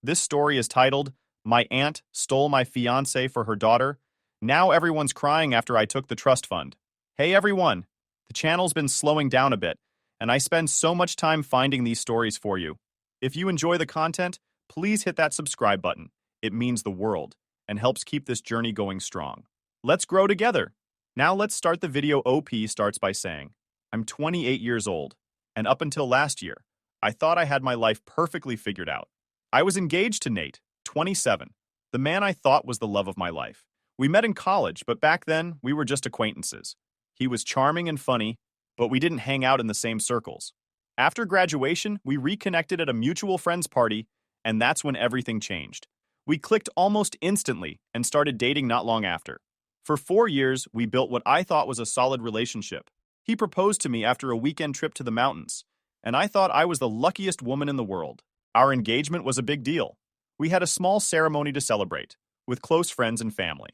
This story is titled, My Aunt Stole My Fiancé for Her Daughter. Now everyone's crying after I took the trust fund. Hey everyone! The channel's been slowing down a bit, and I spend so much time finding these stories for you. If you enjoy the content, please hit that subscribe button. It means the world, and helps keep this journey going strong. Let's grow together! Now let's start the video. OP starts by saying, I'm 28 years old, and up until last year, I thought I had my life perfectly figured out. I was engaged to Nate, 27, the man I thought was the love of my life. We met in college, but back then, we were just acquaintances. He was charming and funny, but we didn't hang out in the same circles. After graduation, we reconnected at a mutual friend's party, and that's when everything changed. We clicked almost instantly and started dating not long after. For 4 years, we built what I thought was a solid relationship. He proposed to me after a weekend trip to the mountains, and I thought I was the luckiest woman in the world. Our engagement was a big deal. We had a small ceremony to celebrate, with close friends and family.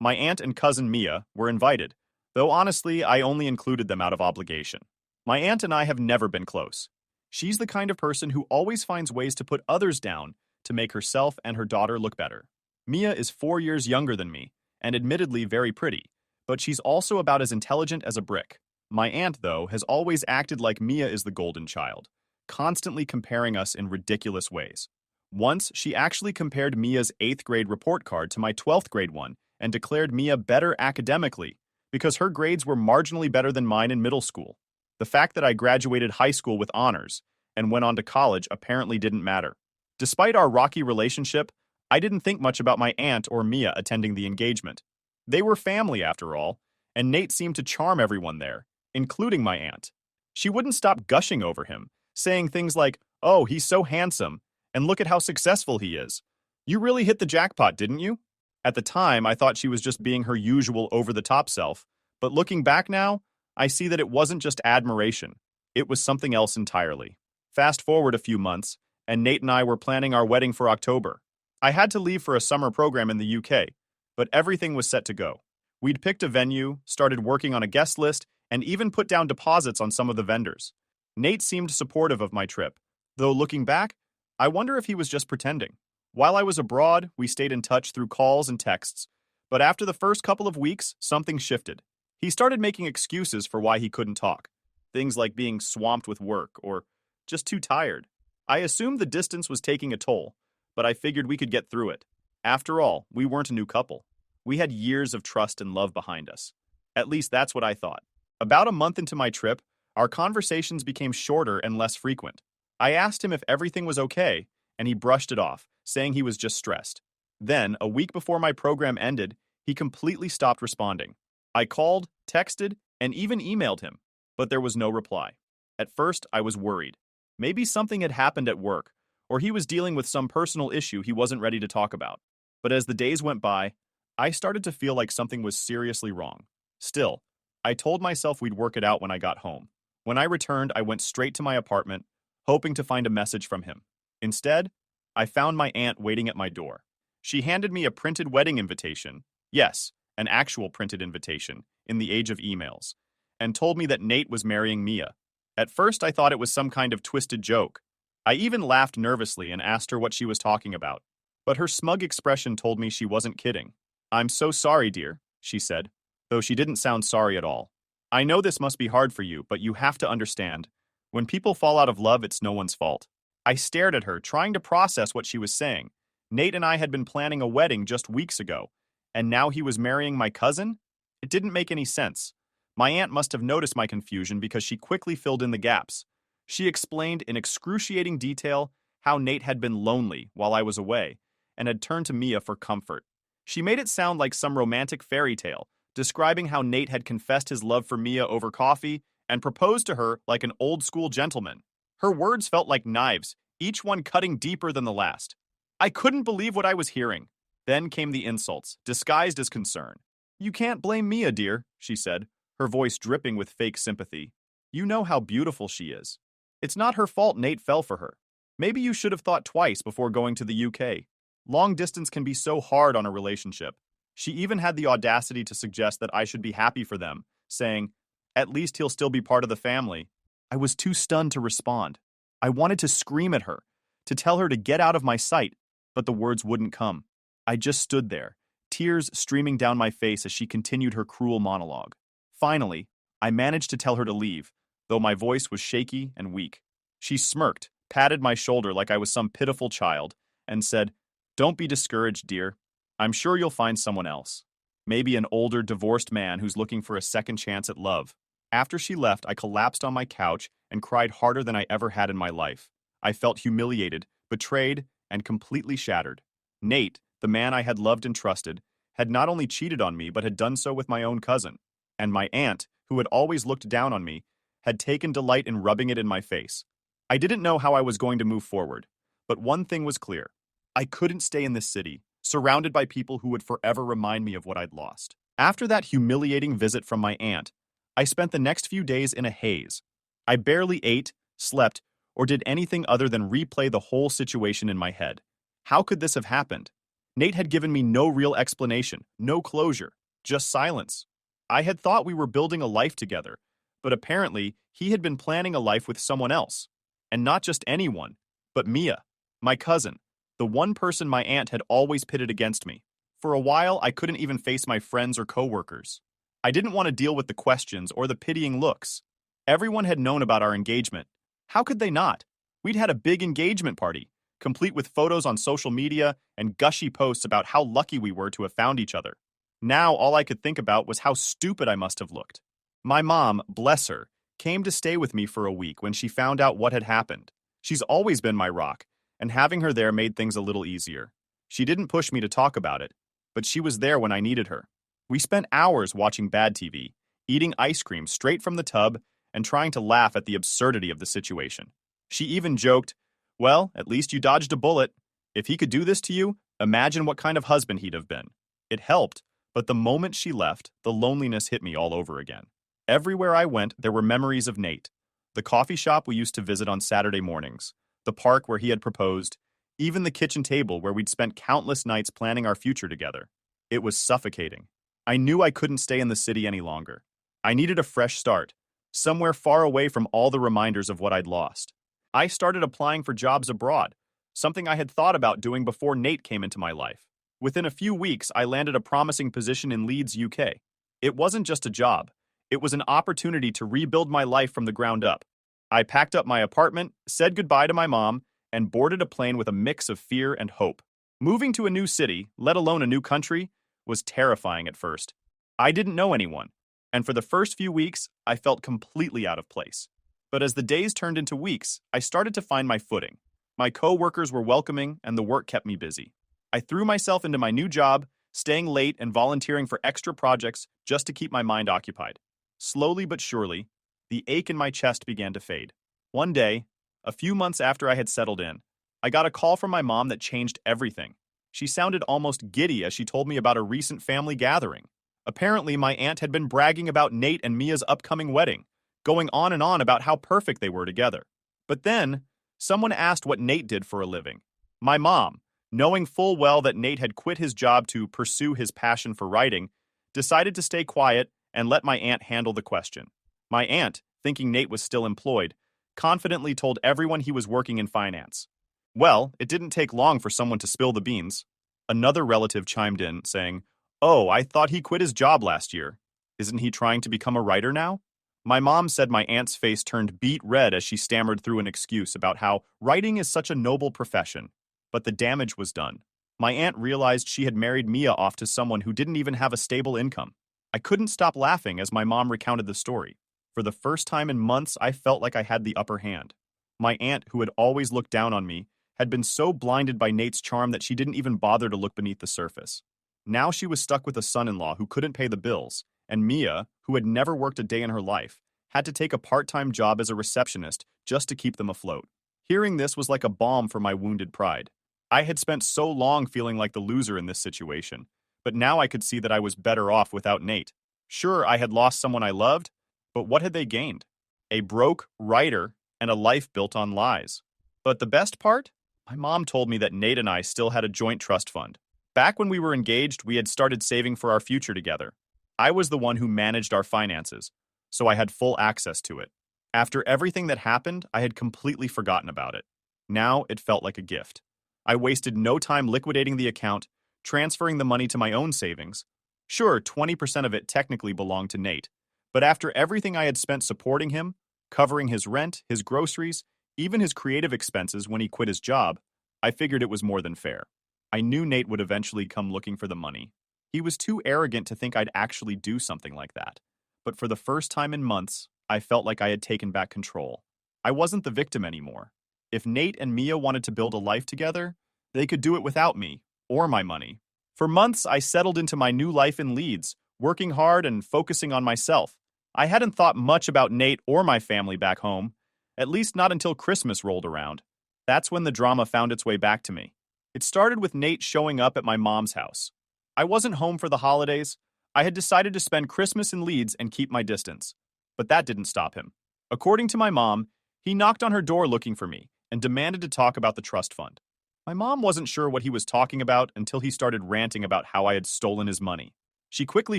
My aunt and cousin Mia were invited, though honestly, I only included them out of obligation. My aunt and I have never been close. She's the kind of person who always finds ways to put others down to make herself and her daughter look better. Mia is 4 years younger than me, and admittedly very pretty, but she's also about as intelligent as a brick. My aunt, though, has always acted like Mia is the golden child, constantly comparing us in ridiculous ways. Once, she actually compared Mia's 8th grade report card to my 12th grade one and declared Mia better academically because her grades were marginally better than mine in middle school. The fact that I graduated high school with honors and went on to college apparently didn't matter. Despite our rocky relationship, I didn't think much about my aunt or Mia attending the engagement. They were family after all, and Nate seemed to charm everyone there, including my aunt. She wouldn't stop gushing over him, saying things like, "Oh, he's so handsome, and look at how successful he is. You really hit the jackpot, didn't you?" At the time, I thought she was just being her usual over-the-top self, but looking back now, I see that it wasn't just admiration. It was something else entirely. Fast forward a few months, and Nate and I were planning our wedding for October. I had to leave for a summer program in the UK, but everything was set to go. We'd picked a venue, started working on a guest list, and even put down deposits on some of the vendors. Nate seemed supportive of my trip, though looking back, I wonder if he was just pretending. While I was abroad, we stayed in touch through calls and texts, but after the first couple of weeks, something shifted. He started making excuses for why he couldn't talk. Things like being swamped with work or just too tired. I assumed the distance was taking a toll, but I figured we could get through it. After all, we weren't a new couple. We had years of trust and love behind us. At least that's what I thought. About a month into my trip, our conversations became shorter and less frequent. I asked him if everything was okay, and he brushed it off, saying he was just stressed. Then, a week before my program ended, he completely stopped responding. I called, texted, and even emailed him, but there was no reply. At first, I was worried. Maybe something had happened at work, or he was dealing with some personal issue he wasn't ready to talk about. But as the days went by, I started to feel like something was seriously wrong. Still, I told myself we'd work it out when I got home. When I returned, I went straight to my apartment, hoping to find a message from him. Instead, I found my aunt waiting at my door. She handed me a printed wedding invitation. Yes, an actual printed invitation, in the age of emails, and told me that Nate was marrying Mia. At first, I thought it was some kind of twisted joke. I even laughed nervously and asked her what she was talking about. But her smug expression told me she wasn't kidding. "I'm so sorry, dear," she said, though she didn't sound sorry at all. "I know this must be hard for you, but you have to understand. When people fall out of love, it's no one's fault." I stared at her, trying to process what she was saying. Nate and I had been planning a wedding just weeks ago, and now he was marrying my cousin? It didn't make any sense. My aunt must have noticed my confusion because she quickly filled in the gaps. She explained in excruciating detail how Nate had been lonely while I was away and had turned to Mia for comfort. She made it sound like some romantic fairy tale, describing how Nate had confessed his love for Mia over coffee and proposed to her like an old-school gentleman. Her words felt like knives, each one cutting deeper than the last. I couldn't believe what I was hearing. Then came the insults, disguised as concern. "You can't blame Mia, dear," she said, her voice dripping with fake sympathy. "You know how beautiful she is. It's not her fault Nate fell for her. Maybe you should have thought twice before going to the UK. Long distance can be so hard on a relationship." She even had the audacity to suggest that I should be happy for them, saying, "At least he'll still be part of the family." I was too stunned to respond. I wanted to scream at her, to tell her to get out of my sight, but the words wouldn't come. I just stood there, tears streaming down my face as she continued her cruel monologue. Finally, I managed to tell her to leave, though my voice was shaky and weak. She smirked, patted my shoulder like I was some pitiful child, and said, "Don't be discouraged, dear. I'm sure you'll find someone else. Maybe an older, divorced man who's looking for a second chance at love." After she left, I collapsed on my couch and cried harder than I ever had in my life. I felt humiliated, betrayed, and completely shattered. Nate, the man I had loved and trusted, had not only cheated on me but had done so with my own cousin. And my aunt, who had always looked down on me, had taken delight in rubbing it in my face. I didn't know how I was going to move forward, but one thing was clear. I couldn't stay in this city, surrounded by people who would forever remind me of what I'd lost. After that humiliating visit from my aunt, I spent the next few days in a haze. I barely ate, slept, or did anything other than replay the whole situation in my head. How could this have happened? Nate had given me no real explanation, no closure, just silence. I had thought we were building a life together, but apparently he had been planning a life with someone else. And not just anyone, but Mia, my cousin, the one person my aunt had always pitted against me. For a while, I couldn't even face my friends or coworkers. I didn't want to deal with the questions or the pitying looks. Everyone had known about our engagement. How could they not? We'd had a big engagement party, complete with photos on social media and gushy posts about how lucky we were to have found each other. Now all I could think about was how stupid I must have looked. My mom, bless her, came to stay with me for a week when she found out what had happened. She's always been my rock, and having her there made things a little easier. She didn't push me to talk about it, but she was there when I needed her. We spent hours watching bad TV, eating ice cream straight from the tub, and trying to laugh at the absurdity of the situation. She even joked, "Well, at least you dodged a bullet. If he could do this to you, imagine what kind of husband he'd have been." It helped, but the moment she left, the loneliness hit me all over again. Everywhere I went, there were memories of Nate. The coffee shop we used to visit on Saturday mornings, the park where he had proposed, even the kitchen table where we'd spent countless nights planning our future together. It was suffocating. I knew I couldn't stay in the city any longer. I needed a fresh start, somewhere far away from all the reminders of what I'd lost. I started applying for jobs abroad, something I had thought about doing before Nate came into my life. Within a few weeks, I landed a promising position in Leeds, UK. It wasn't just a job. It was an opportunity to rebuild my life from the ground up. I packed up my apartment, said goodbye to my mom, and boarded a plane with a mix of fear and hope. Moving to a new city, let alone a new country, was terrifying at first. I didn't know anyone, and for the first few weeks, I felt completely out of place. But as the days turned into weeks, I started to find my footing. My co-workers were welcoming, and the work kept me busy. I threw myself into my new job, staying late and volunteering for extra projects just to keep my mind occupied. Slowly but surely, the ache in my chest began to fade. One day, a few months after I had settled in, I got a call from my mom that changed everything. She sounded almost giddy as she told me about a recent family gathering. Apparently, my aunt had been bragging about Nate and Mia's upcoming wedding, going on and on about how perfect they were together. But then, someone asked what Nate did for a living. My mom, knowing full well that Nate had quit his job to pursue his passion for writing, decided to stay quiet and let my aunt handle the question. My aunt, thinking Nate was still employed, confidently told everyone he was working in finance. Well, it didn't take long for someone to spill the beans. Another relative chimed in, saying, "Oh, I thought he quit his job last year. Isn't he trying to become a writer now?" My mom said my aunt's face turned beet red as she stammered through an excuse about how writing is such a noble profession. But the damage was done. My aunt realized she had married Mia off to someone who didn't even have a stable income. I couldn't stop laughing as my mom recounted the story. For the first time in months, I felt like I had the upper hand. My aunt, who had always looked down on me, had been so blinded by Nate's charm that she didn't even bother to look beneath the surface. Now she was stuck with a son-in-law who couldn't pay the bills, and Mia, who had never worked a day in her life, had to take a part-time job as a receptionist just to keep them afloat. Hearing this was like a balm for my wounded pride. I had spent so long feeling like the loser in this situation, but now I could see that I was better off without Nate. Sure, I had lost someone I loved, but what had they gained? A broke writer and a life built on lies. But the best part? My mom told me that Nate and I still had a joint trust fund. Back when we were engaged, we had started saving for our future together. I was the one who managed our finances, so I had full access to it. After everything that happened, I had completely forgotten about it. Now it felt like a gift. I wasted no time liquidating the account, transferring the money to my own savings. Sure, 20% of it technically belonged to Nate, but after everything I had spent supporting him, covering his rent, his groceries, even his creative expenses when he quit his job, I figured it was more than fair. I knew Nate would eventually come looking for the money. He was too arrogant to think I'd actually do something like that. But for the first time in months, I felt like I had taken back control. I wasn't the victim anymore. If Nate and Mia wanted to build a life together, they could do it without me, or my money. For months, I settled into my new life in Leeds, working hard and focusing on myself. I hadn't thought much about Nate or my family back home, at least not until Christmas rolled around. That's when the drama found its way back to me. It started with Nate showing up at my mom's house. I wasn't home for the holidays. I had decided to spend Christmas in Leeds and keep my distance. But that didn't stop him. According to my mom, he knocked on her door looking for me and demanded to talk about the trust fund. My mom wasn't sure what he was talking about until he started ranting about how I had stolen his money. She quickly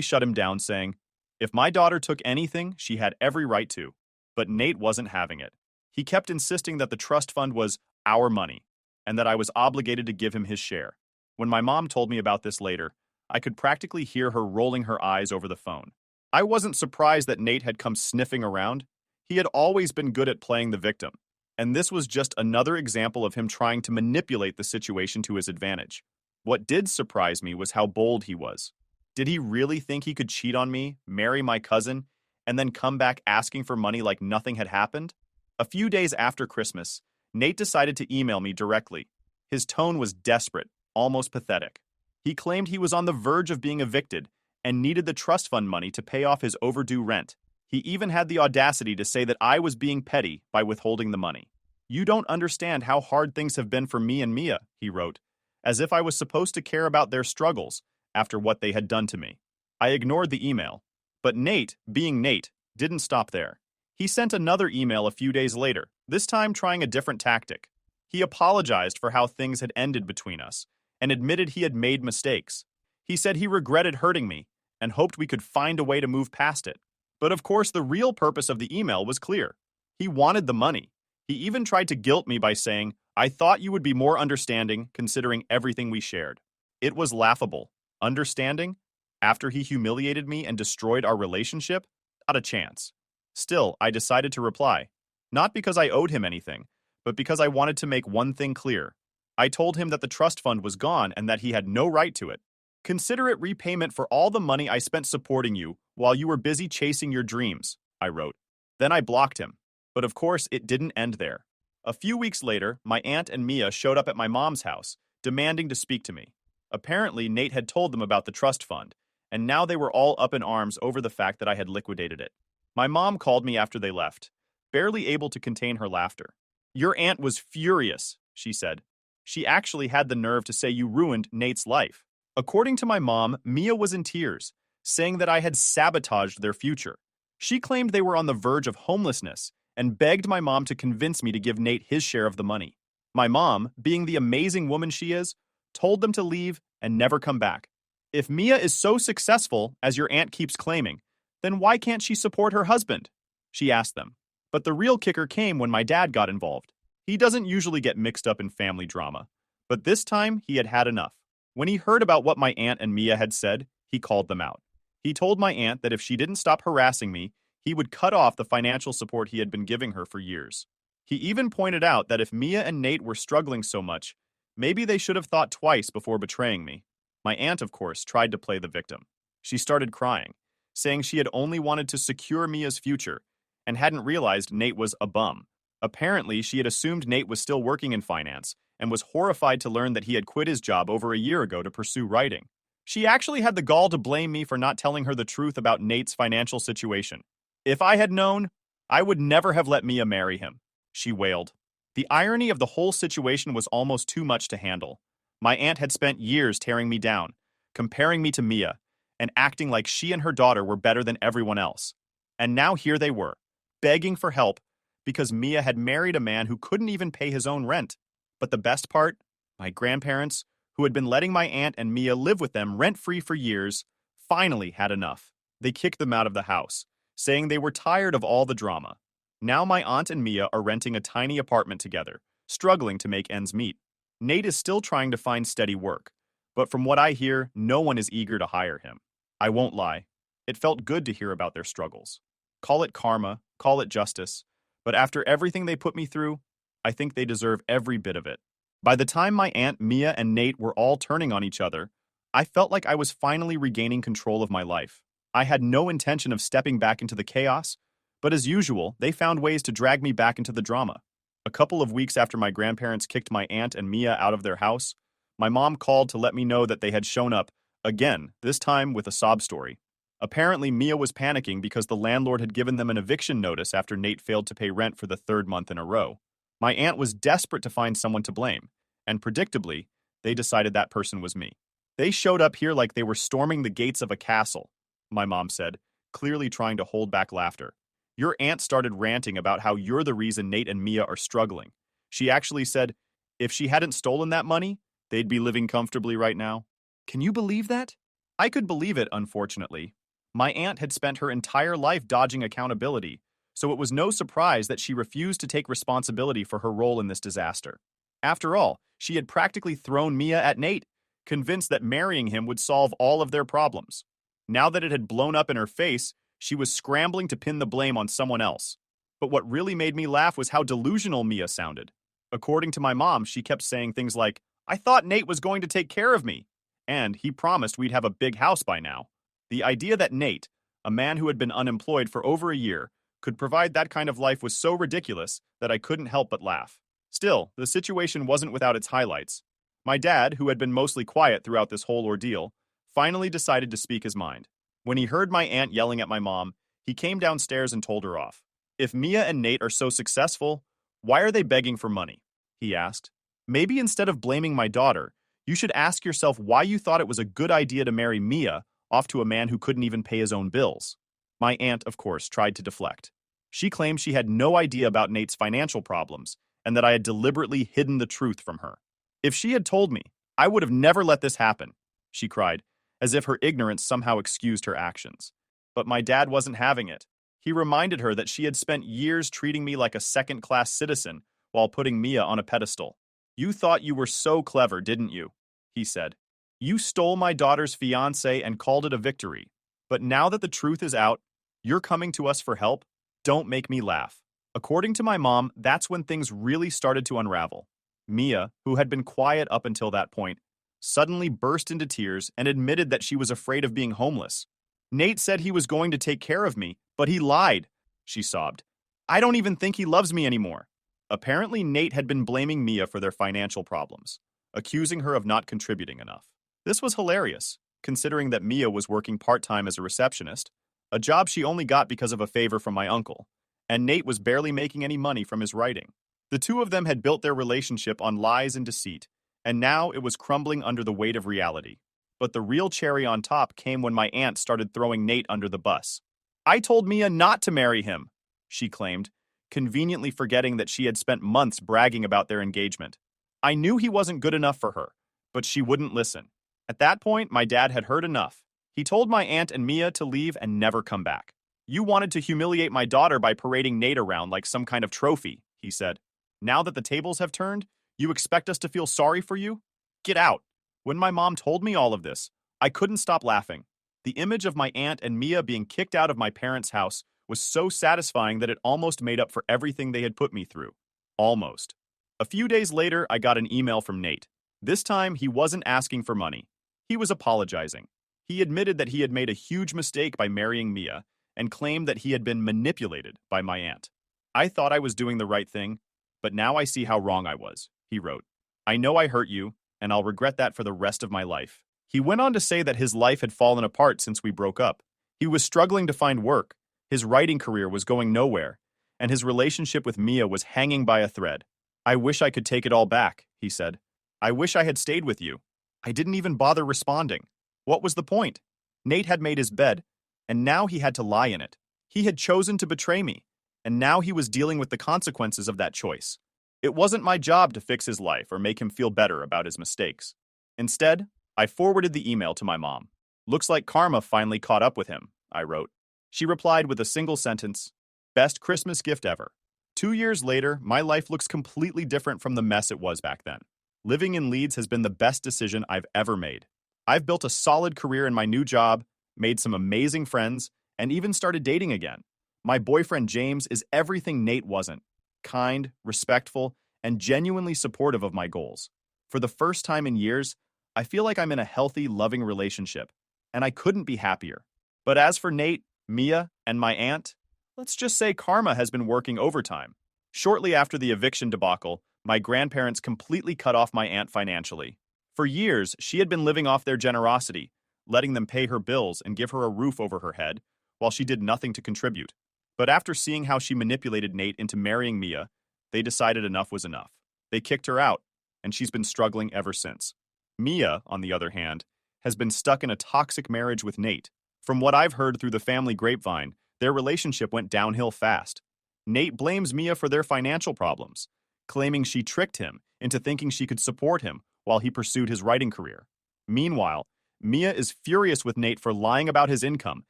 shut him down, saying, if my daughter took anything, she had every right to. But Nate wasn't having it. He kept insisting that the trust fund was our money and that I was obligated to give him his share. When my mom told me about this later, I could practically hear her rolling her eyes over the phone. I wasn't surprised that Nate had come sniffing around. He had always been good at playing the victim, and this was just another example of him trying to manipulate the situation to his advantage. What did surprise me was how bold he was. Did he really think he could cheat on me, marry my cousin, and then come back asking for money like nothing had happened? A few days after Christmas, Nate decided to email me directly. His tone was desperate, almost pathetic. He claimed he was on the verge of being evicted and needed the trust fund money to pay off his overdue rent. He even had the audacity to say that I was being petty by withholding the money. You don't understand how hard things have been for me and Mia, he wrote, as if I was supposed to care about their struggles after what they had done to me. I ignored the email. But Nate, being Nate, didn't stop there. He sent another email a few days later, this time trying a different tactic. He apologized for how things had ended between us and admitted he had made mistakes. He said he regretted hurting me and hoped we could find a way to move past it. But of course, the real purpose of the email was clear. He wanted the money. He even tried to guilt me by saying, I thought you would be more understanding considering everything we shared. It was laughable. Understanding? After he humiliated me and destroyed our relationship? Not a chance. Still, I decided to reply. Not because I owed him anything, but because I wanted to make one thing clear. I told him that the trust fund was gone and that he had no right to it. Consider it repayment for all the money I spent supporting you while you were busy chasing your dreams, I wrote. Then I blocked him. But of course, it didn't end there. A few weeks later, my aunt and Mia showed up at my mom's house, demanding to speak to me. Apparently, Nate had told them about the trust fund, and now they were all up in arms over the fact that I had liquidated it. My mom called me after they left, barely able to contain her laughter. Your aunt was furious, she said. She actually had the nerve to say you ruined Nate's life. According to my mom, Mia was in tears, saying that I had sabotaged their future. She claimed they were on the verge of homelessness and begged my mom to convince me to give Nate his share of the money. My mom, being the amazing woman she is, told them to leave and never come back. If Mia is so successful, as your aunt keeps claiming, then why can't she support her husband? She asked them. But the real kicker came when my dad got involved. He doesn't usually get mixed up in family drama, but this time he had had enough. When he heard about what my aunt and Mia had said, he called them out. He told my aunt that if she didn't stop harassing me, he would cut off the financial support he had been giving her for years. He even pointed out that if Mia and Nate were struggling so much, maybe they should have thought twice before betraying me. My aunt, of course, tried to play the victim. She started crying, saying she had only wanted to secure Mia's future and hadn't realized Nate was a bum. Apparently, she had assumed Nate was still working in finance and was horrified to learn that he had quit his job over a year ago to pursue writing. She actually had the gall to blame me for not telling her the truth about Nate's financial situation. If I had known, I would never have let Mia marry him, she wailed. The irony of the whole situation was almost too much to handle. My aunt had spent years tearing me down, comparing me to Mia, and acting like she and her daughter were better than everyone else. And now here they were, begging for help because Mia had married a man who couldn't even pay his own rent. But the best part, my grandparents, who had been letting my aunt and Mia live with them rent-free for years, finally had enough. They kicked them out of the house, saying they were tired of all the drama. Now my aunt and Mia are renting a tiny apartment together, struggling to make ends meet. Nate is still trying to find steady work, but from what I hear, no one is eager to hire him. I won't lie. It felt good to hear about their struggles. Call it karma, call it justice, but after everything they put me through, I think they deserve every bit of it. By the time my Aunt Mia and Nate were all turning on each other, I felt like I was finally regaining control of my life. I had no intention of stepping back into the chaos, but as usual, they found ways to drag me back into the drama. A couple of weeks after my grandparents kicked my aunt and Mia out of their house, my mom called to let me know that they had shown up again, this time with a sob story. Apparently, Mia was panicking because the landlord had given them an eviction notice after Nate failed to pay rent for the third month in a row. My aunt was desperate to find someone to blame, and predictably, they decided that person was me. They showed up here like they were storming the gates of a castle, my mom said, clearly trying to hold back laughter. Your aunt started ranting about how you're the reason Nate and Mia are struggling. She actually said, if she hadn't stolen that money, they'd be living comfortably right now. Can you believe that? I could believe it, unfortunately. My aunt had spent her entire life dodging accountability, so it was no surprise that she refused to take responsibility for her role in this disaster. After all, she had practically thrown Mia at Nate, convinced that marrying him would solve all of their problems. Now that it had blown up in her face, she was scrambling to pin the blame on someone else. But what really made me laugh was how delusional Mia sounded. According to my mom, she kept saying things like, I thought Nate was going to take care of me, and he promised we'd have a big house by now. The idea that Nate, a man who had been unemployed for over a year, could provide that kind of life was so ridiculous that I couldn't help but laugh. Still, the situation wasn't without its highlights. My dad, who had been mostly quiet throughout this whole ordeal, finally decided to speak his mind. When he heard my aunt yelling at my mom, he came downstairs and told her off. If Mia and Nate are so successful, why are they begging for money? He asked. Maybe instead of blaming my daughter, you should ask yourself why you thought it was a good idea to marry Mia off to a man who couldn't even pay his own bills. My aunt, of course, tried to deflect. She claimed she had no idea about Nate's financial problems and that I had deliberately hidden the truth from her. If she had told me, I would have never let this happen, she cried, as if her ignorance somehow excused her actions. But my dad wasn't having it. He reminded her that she had spent years treating me like a second-class citizen while putting Mia on a pedestal. You thought you were so clever, didn't you? He said. You stole my daughter's fiancé and called it a victory. But now that the truth is out, you're coming to us for help? Don't make me laugh. According to my mom, that's when things really started to unravel. Mia, who had been quiet up until that point, suddenly burst into tears and admitted that she was afraid of being homeless. Nate said he was going to take care of me, but he lied, she sobbed. I don't even think he loves me anymore. Apparently, Nate had been blaming Mia for their financial problems, accusing her of not contributing enough. This was hilarious, considering that Mia was working part-time as a receptionist, a job she only got because of a favor from my uncle, and Nate was barely making any money from his writing. The two of them had built their relationship on lies and deceit, and now it was crumbling under the weight of reality. But the real cherry on top came when my aunt started throwing Nate under the bus. I told Mia not to marry him, she claimed, conveniently forgetting that she had spent months bragging about their engagement. I knew he wasn't good enough for her, but she wouldn't listen. At that point, my dad had heard enough. He told my aunt and Mia to leave and never come back. You wanted to humiliate my daughter by parading Nate around like some kind of trophy, he said. Now that the tables have turned, you expect us to feel sorry for you? Get out. When my mom told me all of this, I couldn't stop laughing. The image of my aunt and Mia being kicked out of my parents' house was so satisfying that it almost made up for everything they had put me through. Almost. A few days later, I got an email from Nate. This time, he wasn't asking for money. He was apologizing. He admitted that he had made a huge mistake by marrying Mia and claimed that he had been manipulated by my aunt. I thought I was doing the right thing, but now I see how wrong I was, he wrote. I know I hurt you, and I'll regret that for the rest of my life. He went on to say that his life had fallen apart since we broke up. He was struggling to find work, his writing career was going nowhere, and his relationship with Mia was hanging by a thread. I wish I could take it all back, he said. I wish I had stayed with you. I didn't even bother responding. What was the point? Nate had made his bed, and now he had to lie in it. He had chosen to betray me, and now he was dealing with the consequences of that choice. It wasn't my job to fix his life or make him feel better about his mistakes. Instead, I forwarded the email to my mom. Looks like karma finally caught up with him, I wrote. She replied with a single sentence, best Christmas gift ever. 2 years later, my life looks completely different from the mess it was back then. Living in Leeds has been the best decision I've ever made. I've built a solid career in my new job, made some amazing friends, and even started dating again. My boyfriend James is everything Nate wasn't: kind, respectful, and genuinely supportive of my goals. For the first time in years, I feel like I'm in a healthy, loving relationship, and I couldn't be happier. But as for Nate, Mia, and my aunt, let's just say karma has been working overtime. Shortly after the eviction debacle, my grandparents completely cut off my aunt financially. For years, she had been living off their generosity, letting them pay her bills and give her a roof over her head, while she did nothing to contribute. But after seeing how she manipulated Nate into marrying Mia, they decided enough was enough. They kicked her out, and she's been struggling ever since. Mia, on the other hand, has been stuck in a toxic marriage with Nate. From what I've heard through the family grapevine, their relationship went downhill fast. Nate blames Mia for their financial problems, claiming she tricked him into thinking she could support him while he pursued his writing career. Meanwhile, Mia is furious with Nate for lying about his income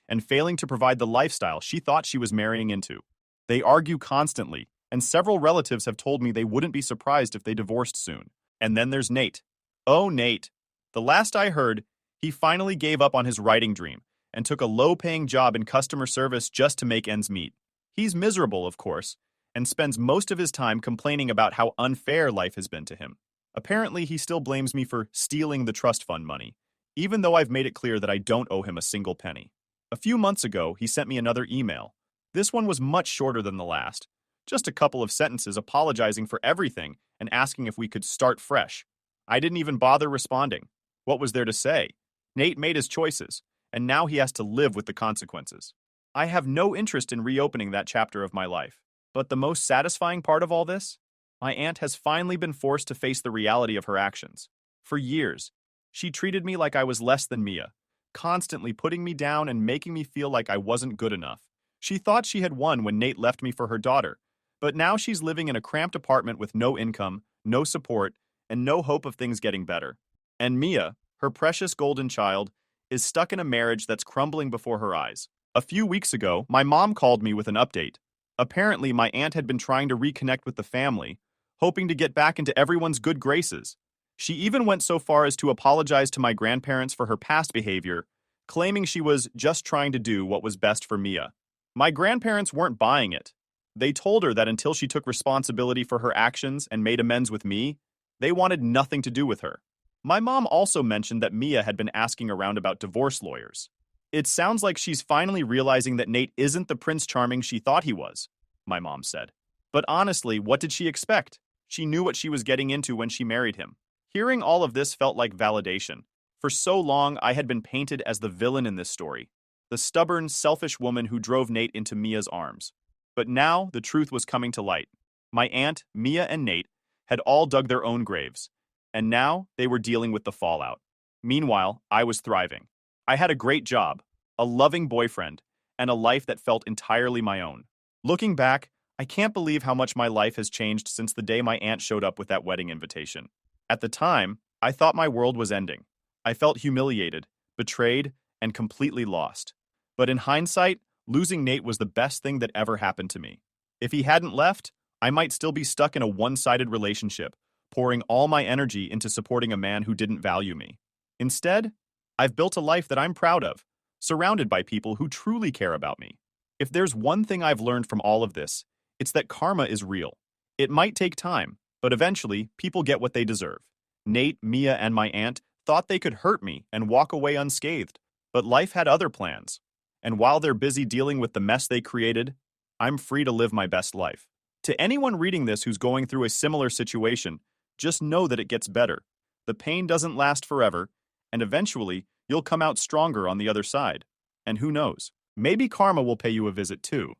and failing to provide the lifestyle she thought she was marrying into. They argue constantly, and several relatives have told me they wouldn't be surprised if they divorced soon. And then there's Nate. Oh, Nate. The last I heard, he finally gave up on his writing dream and took a low-paying job in customer service just to make ends meet. He's miserable, of course, and spends most of his time complaining about how unfair life has been to him. Apparently, he still blames me for stealing the trust fund money, even though I've made it clear that I don't owe him a single penny. A few months ago, he sent me another email. This one was much shorter than the last, just a couple of sentences apologizing for everything and asking if we could start fresh. I didn't even bother responding. What was there to say? Nate made his choices, and now he has to live with the consequences. I have no interest in reopening that chapter of my life. But the most satisfying part of all this? My aunt has finally been forced to face the reality of her actions. For years, she treated me like I was less than Mia, constantly putting me down and making me feel like I wasn't good enough. She thought she had won when Nate left me for her daughter, but now she's living in a cramped apartment with no income, no support, and no hope of things getting better. And Mia, her precious golden child, is stuck in a marriage that's crumbling before her eyes. A few weeks ago, my mom called me with an update. Apparently, my aunt had been trying to reconnect with the family, hoping to get back into everyone's good graces. She even went so far as to apologize to my grandparents for her past behavior, claiming she was just trying to do what was best for Mia. My grandparents weren't buying it. They told her that until she took responsibility for her actions and made amends with me, they wanted nothing to do with her. My mom also mentioned that Mia had been asking around about divorce lawyers. It sounds like she's finally realizing that Nate isn't the Prince Charming she thought he was, my mom said. But honestly, what did she expect? She knew what she was getting into when she married him. Hearing all of this felt like validation. For so long, I had been painted as the villain in this story, the stubborn, selfish woman who drove Nate into Mia's arms. But now, the truth was coming to light. My aunt, Mia, and Nate had all dug their own graves, and now they were dealing with the fallout. Meanwhile, I was thriving. I had a great job, a loving boyfriend, and a life that felt entirely my own. Looking back, I can't believe how much my life has changed since the day my aunt showed up with that wedding invitation. At the time, I thought my world was ending. I felt humiliated, betrayed, and completely lost. But in hindsight, losing Nate was the best thing that ever happened to me. If he hadn't left, I might still be stuck in a one-sided relationship, pouring all my energy into supporting a man who didn't value me. Instead, I've built a life that I'm proud of, surrounded by people who truly care about me. If there's one thing I've learned from all of this, it's that karma is real. It might take time, but eventually, people get what they deserve. Nate, Mia, and my aunt thought they could hurt me and walk away unscathed, but life had other plans. And while they're busy dealing with the mess they created, I'm free to live my best life. To anyone reading this who's going through a similar situation, just know that it gets better. The pain doesn't last forever, and eventually, you'll come out stronger on the other side. And who knows, maybe karma will pay you a visit too.